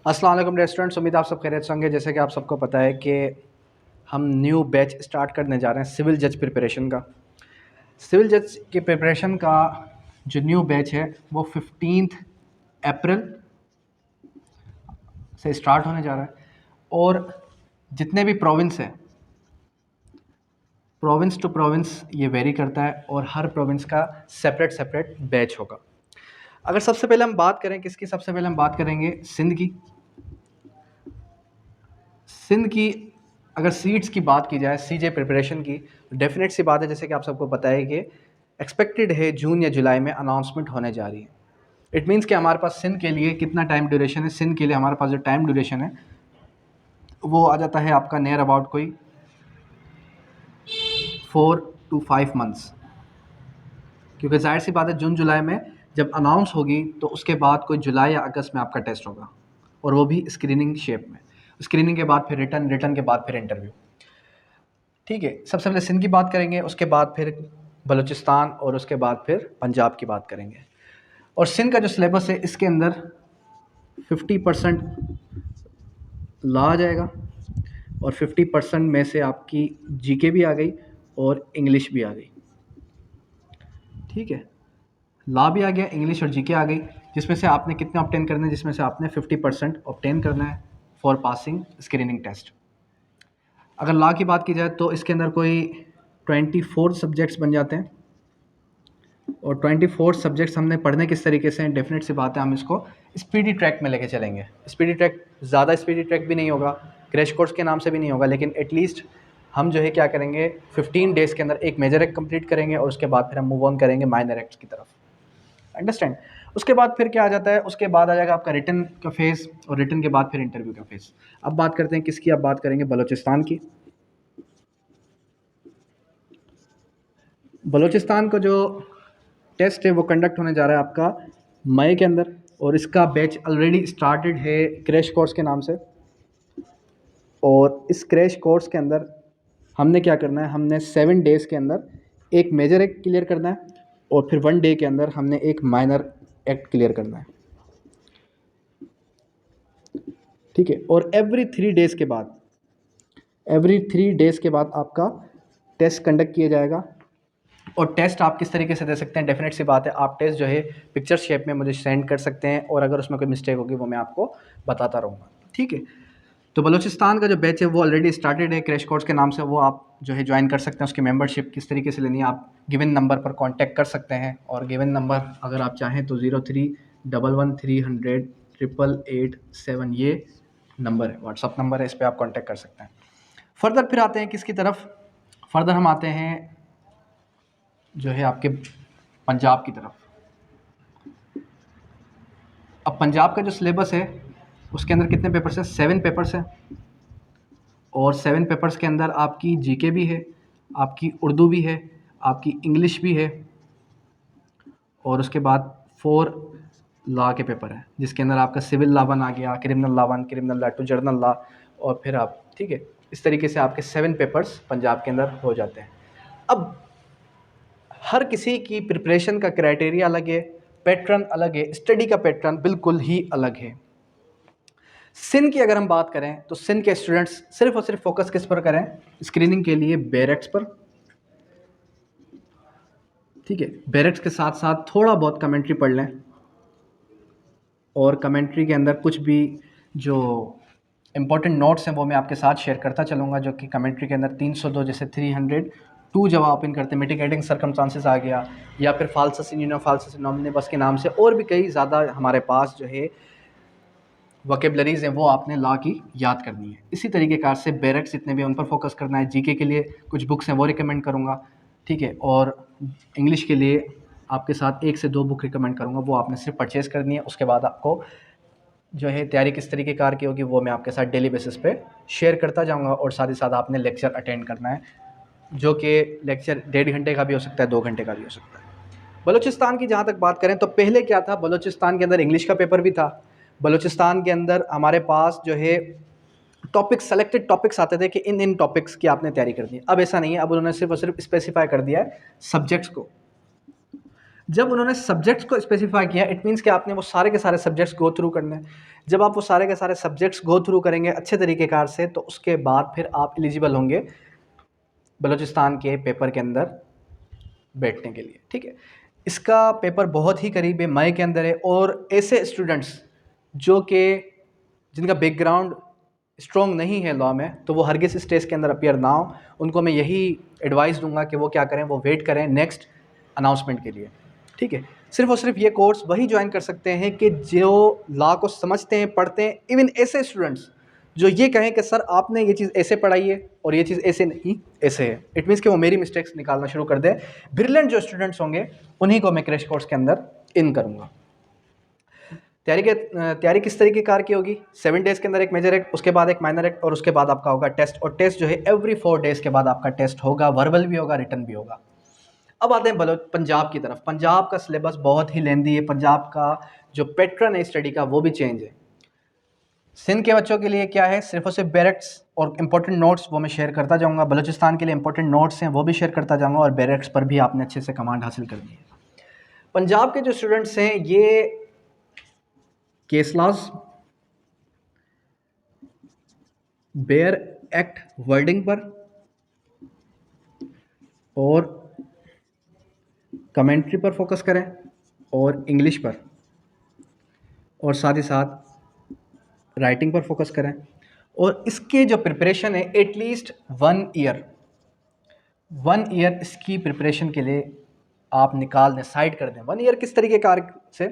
अस्सलाम वालेकुम रेस्टोरेंट्स। उम्मीद आप सब खैरियत से होंगे। जैसे कि आप सबको पता है कि हम न्यू बैच स्टार्ट करने जा रहे हैं सिविल जज प्रिपरेशन का। सिविल जज की प्रिपरेशन का जो न्यू बैच है वो 15 अप्रैल से स्टार्ट होने जा रहा है। और जितने भी प्रोविंस हैं, प्रोविंस टू प्रोविंस ये वेरी करता है और हर प्रोविंस का सेपरेट सेपरेट बैच होगा। अगर सबसे पहले हम बात करें किसकी, सबसे पहले हम बात करेंगे सिंध की। सिंध की अगर सीट्स की बात की जाए सीजे प्रिपरेशन की, तो डेफिनेट सी बात है, जैसे कि आप सबको पता है कि एक्सपेक्टेड है जून या जुलाई में अनाउंसमेंट होने जा रही है। इट मीन्स कि हमारे पास सिंध के लिए कितना टाइम ड्यूरेशन है, सिंध के लिए हमारे पास जो टाइम ड्यूरेशन है वो आ जाता है आपका नियर अबाउट कोई 4 to 5 मंथ्स। क्योंकि जाहिर सी बात है जून जुलाई में जब अनाउंस होगी तो उसके बाद कोई जुलाई या अगस्त में आपका टेस्ट होगा, और वो भी स्क्रीनिंग शेप में। स्क्रीनिंग के बाद फिर रिटर्न, रिटर्न के बाद फिर इंटरव्यू। ठीक है, सबसे पहले सिंध की बात करेंगे, उसके बाद फिर बलूचिस्तान और उसके बाद फिर पंजाब की बात करेंगे। और सिंध का जो सिलेबस है इसके अंदर 50% लॉ आ जाएगा और 50% में से आपकी जीके भी आ गई और इंग्लिश भी आ गई। ठीक है, लॉ भी आ गया, इंग्लिश और जीके आ गई, जिसमें से आपने कितने ऑब्टेन करने हैं, जिसमें से आपने 50% ऑब्टेन करना है फॉर पासिंग स्क्रीनिंग टेस्ट। अगर लॉ की बात की जाए तो इसके अंदर कोई 24 सब्जेक्ट्स बन जाते हैं। और 24 सब्जेक्ट्स हमने पढ़ने किस तरीके से हैं, डेफिनेट सी बात है हम इसको स्पीडी ट्रैक में लेके चलेंगे। स्पीडी ट्रैक, ज़्यादा स्पीडी ट्रैक भी नहीं होगा, क्रैश कोर्स के नाम से भी नहीं होगा, लेकिन एटलीस्ट हम जो है क्या करेंगे 15 डेज़ के अंदर एक मेजर एक्ट कंप्लीट करेंगे और उसके बाद फिर हम मूव ऑन करेंगे माइनर एक्ट्स की तरफ। अंडरस्टैंड। उसके बाद फिर क्या आ जाता है, उसके बाद आ जाएगा आपका रिटर्न का फेज़ और रिटर्न के बाद फिर इंटरव्यू का फेज़। अब बात करते हैं किसकी, अब बात करेंगे बलूचिस्तान की। बलूचिस्तान का जो टेस्ट है वो कंडक्ट होने जा रहा है आपका मई के अंदर, और इसका बैच ऑलरेडी स्टार्टेड है क्रैश कोर्स के नाम से। और इस क्रैश कोर्स के अंदर हमने क्या करना है, हमने 7 डेज़ के अंदर एक मेजर एक्ट क्लियर करना है और फिर 1 डे के अंदर हमने एक माइनर एक्ट क्लियर करना है। ठीक है, और एवरी 3 डेज़ के बाद आपका टेस्ट कंडक्ट किया जाएगा। और टेस्ट आप किस तरीके से दे सकते हैं, डेफिनेट सी बात है आप टेस्ट जो है पिक्चर शेप में मुझे सेंड कर सकते हैं, और अगर उसमें कोई मिस्टेक होगी वो मैं आपको बताता रहूँगा। ठीक है, तो बलूचिस्तान का जो बैच है वो ऑलरेडी स्टार्टेड है क्रैश कोर्स के नाम से, वो आप जो है ज्वाइन कर सकते हैं। उसकी मेंबरशिप किस तरीके से लेनी है, आप गिवन नंबर पर कांटेक्ट कर सकते हैं। और गिवन नंबर अगर आप चाहें तो 0311300887 ये नंबर है, व्हाट्सअप नंबर है, इस पर आप कॉन्टैक्ट कर सकते हैं। फर्दर फिर आते हैं किसकी तरफ, फर्दर हम आते हैं जो है आपके पंजाब की तरफ। अब पंजाब का जो सिलेबस है उसके अंदर कितने पेपर्स हैं, 7 पेपर्स हैं। और 7 पेपर्स के अंदर आपकी जीके भी है, आपकी उर्दू भी है, आपकी इंग्लिश भी है, और उसके बाद 4 लॉ के पेपर हैं, जिसके अंदर आपका सिविल लॉ 1 आ गया, criminal law 1, criminal law 2, journal law, और फिर आप, ठीक है, इस तरीके से आपके 7 पेपर्स पंजाब के अंदर हो जाते हैं। अब हर किसी की प्रिपरेशन का क्राइटेरिया अलग है, पैटर्न अलग है, स्टडी का पैटर्न बिल्कुल ही अलग है। सिंध की अगर हम बात करें तो सिंध के स्टूडेंट्स सिर्फ और सिर्फ फोकस किस पर करें, स्क्रीनिंग के लिए बैरेक्स पर। ठीक है, बैरेक्स के साथ साथ थोड़ा बहुत कमेंट्री पढ़ लें, और कमेंट्री के अंदर कुछ भी जो इंपॉर्टेंट नोट्स हैं वो मैं आपके साथ शेयर करता चलूँगा, जो कि कमेंट्री के अंदर 302 जैसे 302 जब आप ओपन करते हैं मिटिगेटिंग सर्कमस्टांसेस आ गया, या फिर फाल्सस इन यूनो फाल्सस इन नॉमिनेबस के नाम से, और भी कई ज़्यादा हमारे पास जो है वोकेबलरीज हैं वो आपने लॉ की याद करनी है। इसी तरीके कार से बैरेक्स जितने भी उन पर फोकस करना है। जीके के लिए कुछ बुक्स हैं वो रिकमेंड करूँगा, ठीक है, और इंग्लिश के लिए आपके साथ 1 से 2 बुक रिकमेंड करूँगा, वो आपने सिर्फ परचेज़ करनी है। उसके बाद आपको जो है तैयारी किस तरीके कार की होगी वो मैं आपके साथ डेली बेसिस पे शेयर करता जाऊँगा। और साथ ही साथ आपने लेक्चर अटेंड करना है, जो कि लेक्चर 1.5 घंटे का भी हो सकता है, 2 घंटे का भी हो सकता है। बलूचिस्तान की जहाँ तक बात करें तो पहले क्या था, बलूचिस्तान के अंदर इंग्लिश का पेपर भी था। बलूचिस्तान के अंदर हमारे पास जो है टॉपिक्स, सेलेक्टेड टॉपिक्स आते थे कि इन टॉपिक्स की आपने तैयारी करनी है। अब ऐसा नहीं है, अब उन्होंने सिर्फ और सिर्फ स्पेसिफाई कर दिया है सब्जेक्ट्स को। जब उन्होंने सब्जेक्ट्स को स्पेसिफाई किया, इट मीन्स कि आपने वो सारे के सारे सब्जेक्ट्स गो थ्रू करने हैं। जब आप वो सारे के सारे सब्जेक्ट्स गो थ्रू करेंगे अच्छे तरीके कार से, तो उसके बाद फिर आप एलिजिबल होंगे बलूचिस्तान के पेपर के अंदर बैठने के लिए। ठीक है, इसका पेपर बहुत ही करीब है, मई के अंदर है। और ऐसे स्टूडेंट्स जो कि जिनका बैकग्राउंड स्ट्रॉन्ग नहीं है लॉ में, तो वो हरगिज़ इस टेस्ट के अंदर अपीयर ना हो। उनको मैं यही एडवाइस दूंगा कि वो क्या करें, वो वेट करें नेक्स्ट अनाउंसमेंट के लिए। ठीक है, सिर्फ और सिर्फ ये कोर्स वही ज्वाइन कर सकते हैं कि जो लॉ को समझते हैं, पढ़ते हैं। इवन ऐसे स्टूडेंट्स जो ये कहें कि सर आपने ये चीज़ ऐसे पढ़ाई है और ये चीज़ ऐसे नहीं, ऐसे है, इट मीन्स कि वो मेरी मिस्टेक्स निकालना शुरू कर दें। ब्रिलियंट जो स्टूडेंट्स होंगे उन्हीं को मैं क्रैश कोर्स के अंदर इन करूँगा। तैयारी किस तरीके कार की होगी? 7 डेज़ के अंदर एक मेजर एक्ट, उसके बाद एक माइनर एक्ट, और उसके बाद आपका होगा टेस्ट। और टेस्ट जो है एवरी 4 डेज़ के बाद आपका टेस्ट होगा, वर्बल भी होगा, रिटर्न भी होगा। अब आते हैं पंजाब की तरफ। पंजाब का सिलेबस बहुत ही लेंदी है। पंजाब का जो पैटर्न है स्टडी का वो भी चेंज है। सिंध के बच्चों के लिए क्या है, सिर्फ और सिर्फ बैरक्स और इंपॉर्टेंट नोट्स वो मैं शेयर करता जाऊंगा। बलूचिस्तान के लिए इंपॉर्टेंट नोट्स हैं वो भी शेयर करता जाऊंगा, और बैरक्स पर भी आपने अच्छे से कमांड हासिल करनी है। पंजाब के जो स्टूडेंट्स हैं ये case laws, bare act wording पर और कमेंट्री पर फोकस करें, और इंग्लिश पर, और साथ ही साथ राइटिंग पर फोकस करें। और इसके जो प्रिपरेशन है एटलीस्ट 1 ईयर इसकी प्रिपरेशन के लिए आप निकाल दें, साइड कर दें। 1 ईयर किस तरीके कार से?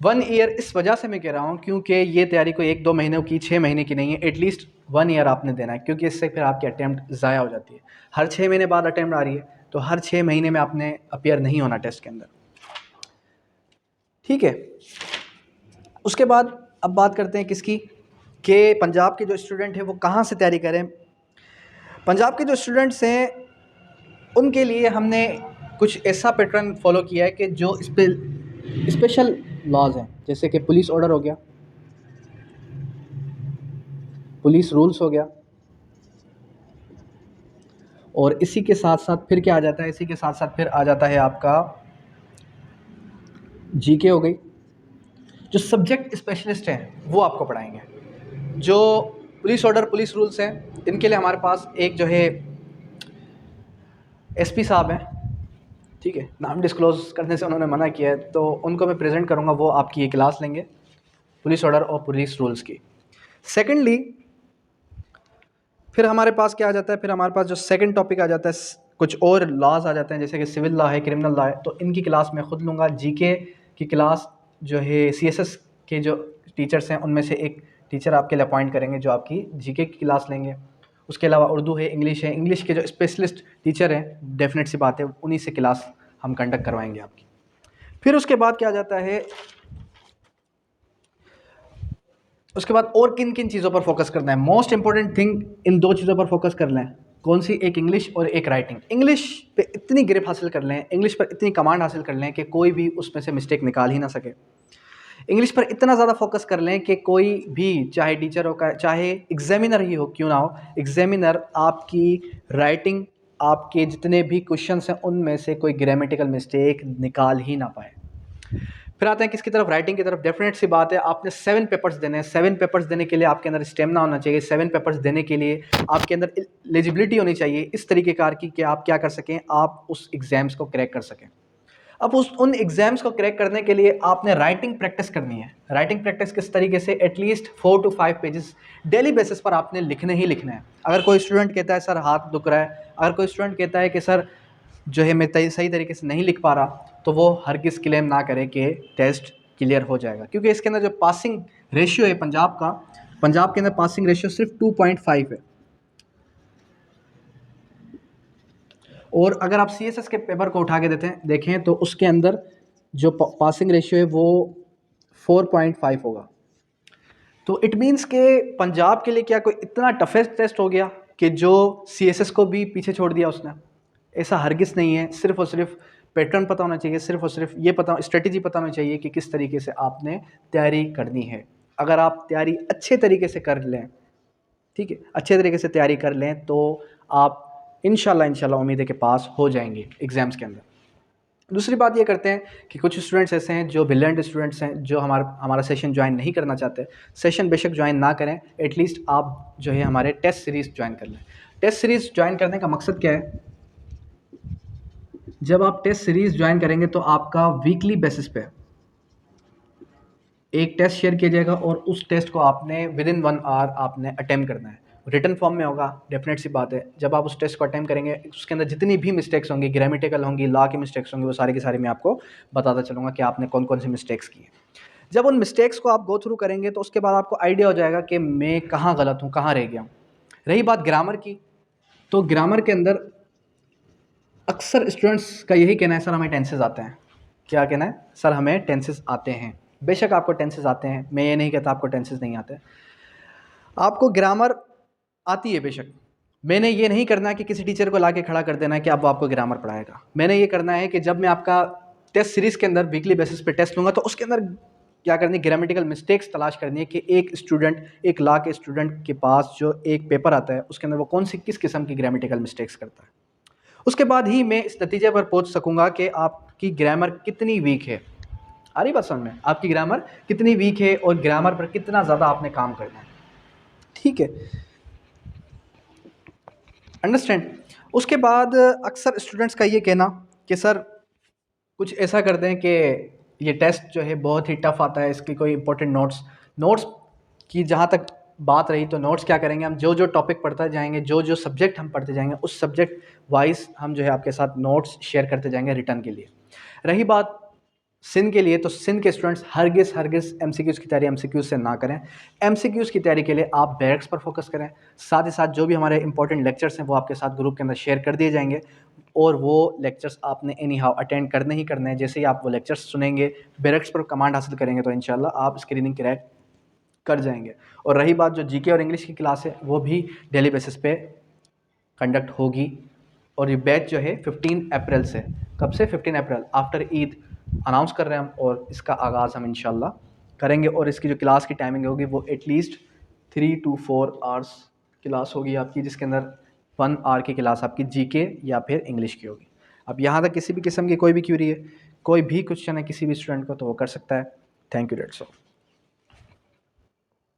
1 ईयर इस वजह से मैं कह रहा हूँ क्योंकि ये तैयारी कोई 1-2 महीनों की, 6 महीने की नहीं है। एटलीस्ट 1 ईयर आपने देना है, क्योंकि इससे फिर आपकी अटैम्प्ट ज़ाया हो जाती है। हर 6 महीने बाद अटैम्प्ट आ रही है, तो हर 6 महीने में आपने अपीयर नहीं होना टेस्ट के अंदर। ठीक है, उसके बाद अब बात करते हैं किसकी, कि पंजाब के जो स्टूडेंट हैं वो कहाँ से तैयारी करें। पंजाब के जो स्टूडेंट्स हैं उनके लिए हमने कुछ ऐसा पैटर्न फॉलो किया है कि जो स्पेशल लॉज हैं, जैसे कि पुलिस ऑर्डर हो गया, पुलिस रूल्स हो गया, और इसी के साथ साथ फिर क्या आ जाता है, इसी के साथ साथ फिर आ जाता है आपका जीके हो गई। जो सब्जेक्ट स्पेशलिस्ट हैं वो आपको पढ़ाएंगे। जो पुलिस ऑर्डर, पुलिस रूल्स हैं, इनके लिए हमारे पास एक जो है एसपी साहब हैं। ठीक है, नाम डिस्क्लोज करने से उन्होंने मना किया है, तो उनको मैं प्रेजेंट करूँगा, वो आपकी ये क्लास लेंगे पुलिस ऑर्डर और पुलिस रूल्स की। सेकेंडली फिर हमारे पास क्या आ जाता है, फिर हमारे पास जो सेकंड टॉपिक आ जाता है, कुछ और लॉज आ जाते हैं, जैसे कि सिविल लॉ है, क्रिमिनल लॉ है, तो इनकी क्लास मैं खुद लूँगा। जीके की क्लास जो है सीएसएस के जो टीचर्स हैं उनमें से एक टीचर आपके लिए अपॉइंट करेंगे जो आपकी जीके की क्लास लेंगे। उसके अलावा उर्दू है, इंग्लिश है, इंग्लिश के जो स्पेशलिस्ट टीचर हैं, डेफिनेट सी बात है उन्हीं से क्लास हम कंडक्ट करवाएंगे आपकी। फिर उसके बाद क्या आ जाता है, उसके बाद और किन किन चीज़ों पर फोकस करना है। मोस्ट इंपॉर्टेंट थिंग, इन 2 चीज़ों पर फोकस कर लें। कौन सी? एक इंग्लिश और एक राइटिंग। इंग्लिश पे इतनी ग्रिप हासिल कर लें, इंग्लिश पर इतनी कमांड हासिल कर लें कि कोई भी उसमें से मिस्टेक निकाल ही ना सके। इंग्लिश पर इतना ज़्यादा फोकस कर लें कि कोई भी, चाहे टीचर हो, चाहे एग्जामिनर ही हो क्यों ना हो, एग्जामिनर आपकी राइटिंग, आपके जितने भी क्वेश्चंस हैं उनमें से कोई ग्रामेटिकल मिस्टेक निकाल ही ना पाए। फिर आते हैं किसकी तरफ? राइटिंग की तरफ। डेफिनेट सी बात है, आपने 7 पेपर्स देने हैं। 7 पेपर्स देने के लिए आपके अंदर स्टेमिना होना चाहिए। 7 पेपर्स देने के लिए आपके अंदर एलिजिबिलिटी होनी चाहिए इस तरीके कार की कि आप क्या कर सकें, आप उस एग्ज़ाम्स को क्रैक कर सकें। अब उन एग्ज़ाम्स को क्रैक करने के लिए आपने राइटिंग प्रैक्टिस करनी है। राइटिंग प्रैक्टिस किस तरीके से? At least 4 to 5 pages daily basis पर आपने लिखने ही लिखना है। अगर कोई स्टूडेंट कहता है सर हाथ दुख रहा है, अगर कोई स्टूडेंट कहता है कि सर जो है मैं सही तरीके से नहीं लिख पा रहा, तो वो हरगिज़ क्लेम ना करे कि टेस्ट क्लियर हो जाएगा, क्योंकि इसके अंदर जो पासिंग रेशियो है पंजाब के अंदर पासिंग रेशियो सिर्फ 2.5 है। और अगर आप सीएसएस के पेपर को उठा के देखें तो उसके अंदर जो पासिंग रेशियो है वो 4.5 होगा। तो इट मीन्स के पंजाब के लिए क्या कोई इतना टफेस्ट टेस्ट हो गया कि जो सीएसएस को भी पीछे छोड़ दिया उसने? ऐसा हरगिज़ नहीं है। सिर्फ और सिर्फ पैटर्न पता होना चाहिए, सिर्फ और सिर्फ ये स्ट्रेटेजी पता होनी चाहिए कि किस तरीके से आपने तैयारी करनी है। अगर आप तैयारी अच्छे तरीके से कर लें, ठीक है, अच्छे तरीके से तैयारी कर लें, तो आप इंशाल्लाह उम्मीद है कि पास हो जाएंगे एग्ज़ाम्स के अंदर। दूसरी बात ये करते हैं कि कुछ स्टूडेंट्स ऐसे हैं जो ब्रिलियंट स्टूडेंट्स हैं, जो हमारा सेशन ज्वाइन नहीं करना चाहते। सेशन बेशक ज्वाइन ना करें, एटलीस्ट आप जो है हमारे टेस्ट सीरीज़ ज्वाइन कर लें। टेस्ट सीरीज़ ज्वाइन करने का मकसद क्या है? जब आप टेस्ट सीरीज़ ज्वाइन करेंगे तो आपका वीकली बेसिस पे एक टेस्ट शेयर किया जाएगा और उस टेस्ट को आपने विद इन 1 आवर आपने अटेम्प्ट करना है। रिटन फॉर्म में होगा, डेफिनेट सी बात है। जब आप उस टेस्ट को अटेम्प्ट करेंगे, उसके अंदर जितनी भी मिस्टेक्स होंगी, ग्रामेटिकल होंगी, लॉ की मिस्टेक्स होंगी, वो सारी की सारी मैं आपको बताता चलूँगा कि आपने कौन कौन सी मिस्टेक्स की हैं। जब उन मिस्टेक्स को आप गो थ्रू करेंगे तो उसके बाद आपको आइडिया हो जाएगा कि मैं कहाँ गलत हूँ, कहाँ रह गया हूँ। रही बात ग्रामर की, तो ग्रामर के अंदर अक्सर स्टूडेंट्स का यही कहना है, सर हमें टेंसेस आते हैं। क्या कहना है? सर हमें टेंसेस आते हैं। बेशक आपको टेंसेस आते हैं, मैं ये नहीं कहता आपको टेंसेस नहीं आते। आपको ग्रामर आती है बेशक। मैंने ये नहीं करना है कि किसी टीचर को लाके खड़ा कर देना है कि अब वो आपको ग्रामर पढ़ाएगा। मैंने ये करना है कि जब मैं आपका टेस्ट सीरीज़ के अंदर वीकली बेसिस पे टेस्ट लूँगा तो उसके अंदर क्या करनी है, ग्रामेटिकल मिस्टेक्स तलाश करनी है कि एक स्टूडेंट, एक लॉ के स्टूडेंट के पास जो एक पेपर आता है उसके अंदर वो कौन सी किस किस्म की ग्रामेटिकल मिस्टेक्स करता है। उसके बाद ही मैं इस नतीजे पर पहुंच सकूंगा कि आपकी ग्रामर कितनी वीक है। आ रही बात समझ में? आपकी ग्रामर कितनी वीक है और ग्रामर पर कितना ज़्यादा आपने काम करना है। ठीक है, अंडरस्टैंड। उसके बाद अक्सर स्टूडेंट्स का ये कहना कि सर कुछ ऐसा कर दें कि ये टेस्ट जो है बहुत ही टफ आता है, इसकी कोई इंपॉर्टेंट नोट्स की जहाँ तक बात रही, तो नोट्स क्या करेंगे हम, जो जो टॉपिक पढ़ते जाएंगे, जो जो सब्जेक्ट हम पढ़ते जाएंगे, उस सब्जेक्ट वाइज हम जो है आपके साथ नोट्स शेयर करते जाएंगे रिटर्न के लिए। रही बात सिन के लिए, तो सिन के स्टूडेंट्स हरगिज़ एमसीक्यूज़ की तैयारी एमसीक्यूज़ से ना करें। एमसीक्यूज़ की तैयारी के लिए आप बैक्स पर फोकस करें। साथ ही साथ जो भी हमारे इंपॉर्टेंट लेक्चर्स हैं वो आपके साथ ग्रुप के अंदर शेयर कर दिए जाएंगे और वो लेक्चर्स आपने एनी हाउ अटेंड करने ही करने हैं। जैसे ही आप वो लेक्चर्स सुनेंगे, बैक्स पर कमांड हासिल करेंगे तो इंशाल्लाह आप स्क्रीनिंग क्रैक कर जाएंगे। और रही बात जो जीके और इंग्लिश की क्लास है, वो भी डेली बेसिस पे कंडक्ट होगी। और ये बैच जो है 15 अप्रैल से, कब से? 15 अप्रैल, आफ्टर ईद अनाउंस कर रहे हैं हम, और इसका आगाज़ हम इंशाल्लाह करेंगे। और इसकी जो क्लास की टाइमिंग होगी वो एटलीस्ट 3 to 4 आवर्स क्लास होगी आपकी, जिसके अंदर 1 आवर की क्लास आपकी जीके या फिर इंग्लिश की होगी। अब यहाँ तक किसी भी किस्म की कोई भी क्यूरी है, कोई भी क्वेश्चन है किसी भी स्टूडेंट को, तो वो कर सकता है। Thank you, that's all.